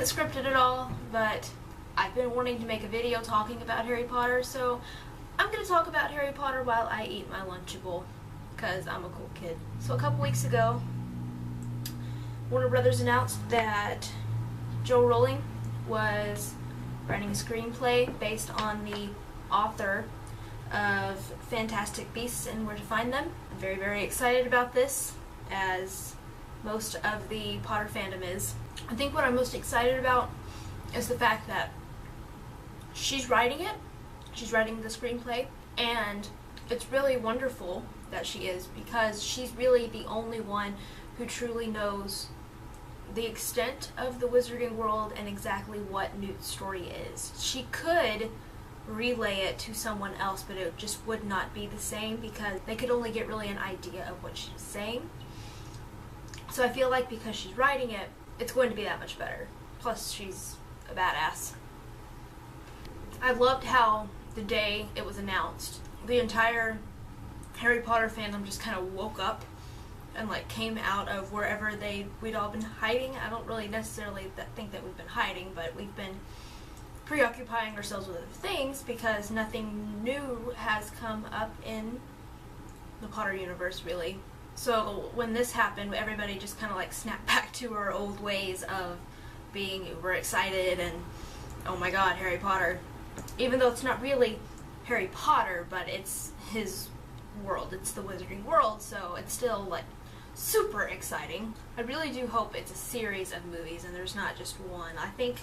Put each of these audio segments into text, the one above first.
wasn't scripted at all, but I've been wanting to make a video talking about Harry Potter, so I'm going to talk about Harry Potter while I eat my Lunchable, because I'm a cool kid. So a couple weeks ago, Warner Brothers announced that Joe Rowling was writing a screenplay based on the author of Fantastic Beasts and Where to Find Them. I'm very, very excited about this, as most of the Potter fandom is. I think what I'm most excited about is the fact that she's writing it, she's writing the screenplay, and it's really wonderful that she is, because she's really the only one who truly knows the extent of the wizarding world and exactly what Newt's story is. She could relay it to someone else, but it just would not be the same, because they could only get really an idea of what she's saying. So I feel like because she's writing it, it's going to be that much better. Plus, she's a badass. I loved how the day it was announced, the entire Harry Potter fandom just kind of woke up and like came out of wherever we'd all been hiding. I don't really necessarily think that we've been hiding, but we've been preoccupying ourselves with other things because nothing new has come up in the Potter universe, really. So when this happened, everybody just kind of like snapped back to our old ways of being uber excited and, oh my god, Harry Potter. Even though it's not really Harry Potter, but it's his world, it's the wizarding world, so it's still like super exciting. I really do hope it's a series of movies and there's not just one. I think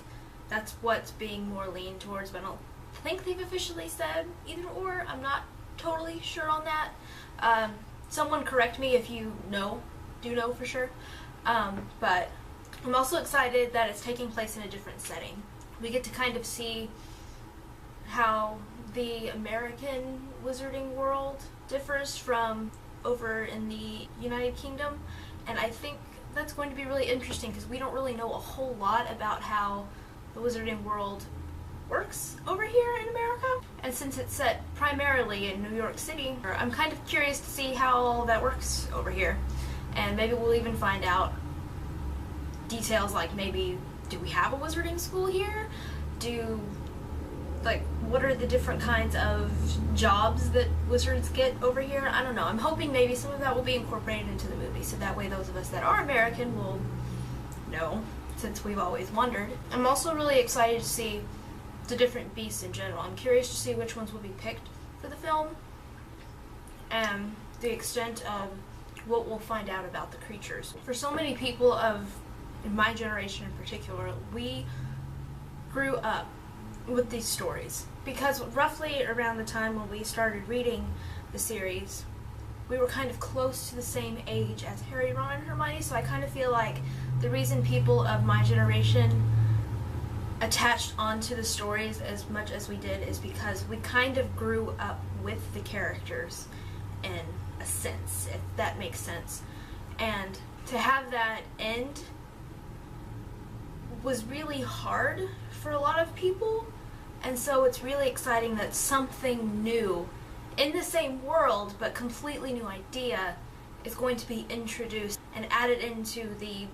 that's what's being more leaned towards, but I don't think they've officially said either or. I'm not totally sure on that. Someone correct me if you do know for sure. But I'm also excited that it's taking place in a different setting. We get to kind of see how the American wizarding world differs from over in the United Kingdom, and I think that's going to be really interesting because we don't really know a whole lot about how the wizarding world works over here in America. And since it's set primarily in New York City, I'm kind of curious to see how all that works over here. And maybe we'll even find out details like, maybe, do we have a wizarding school here? What are the different kinds of jobs that wizards get over here? I don't know. I'm hoping maybe some of that will be incorporated into the movie, so that way those of us that are American will know, since we've always wondered. I'm also really excited to see the different beasts in general. I'm curious to see which ones will be picked for the film, and the extent of what we'll find out about the creatures. For so many people in my generation in particular, we grew up with these stories, because roughly around the time when we started reading the series, we were kind of close to the same age as Harry, Ron, and Hermione, so I kind of feel like the reason people of my generation attached onto the stories as much as we did is because we kind of grew up with the characters in a sense, if that makes sense. And to have that end was really hard for a lot of people, and so it's really exciting that something new in the same world but completely new idea is going to be introduced and added into the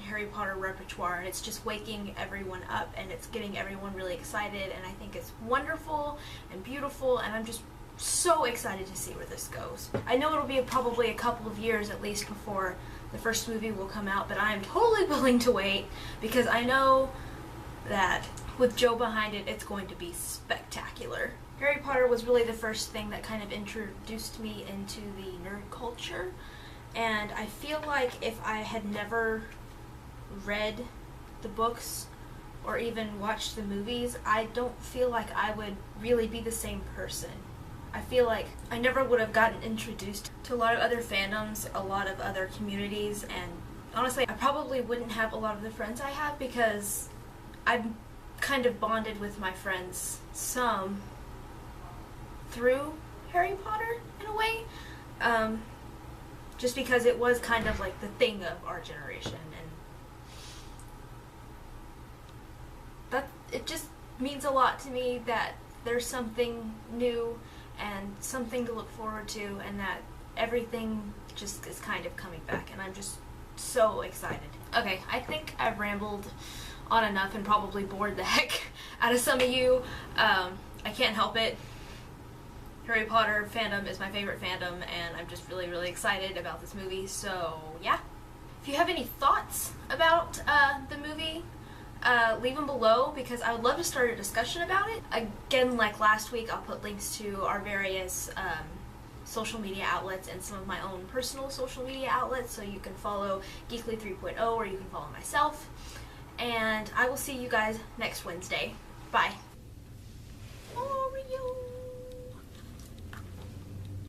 Harry Potter repertoire, and it's just waking everyone up and it's getting everyone really excited, and I think it's wonderful and beautiful, and I'm just so excited to see where this goes. I know it'll be probably a couple of years at least before the first movie will come out, but I am totally willing to wait, because I know that with Joe behind it, it's going to be spectacular. Harry Potter was really the first thing that kind of introduced me into the nerd culture, and I feel like if I had never read the books or even watched the movies, I don't feel like I would really be the same person. I feel like I never would have gotten introduced to a lot of other fandoms, a lot of other communities, and honestly, I probably wouldn't have a lot of the friends I have, because I'm kind of bonded with my friends some through Harry Potter in a way, just because it was kind of like the thing of our generation, and that it just means a lot to me that there's something new and something to look forward to, and that everything just is kind of coming back, and I'm just so excited. Okay, I think I've rambled on enough and probably bored the heck out of some of you. I can't help it. Harry Potter fandom is my favorite fandom, and I'm just really, really excited about this movie, so yeah. If you have any thoughts about the movie, leave them below, because I would love to start a discussion about it. Again, like last week, I'll put links to our various social media outlets and some of my own personal social media outlets, so you can follow Geekly 3.0 or you can follow myself. And I will see you guys next Wednesday. Bye. Oreo.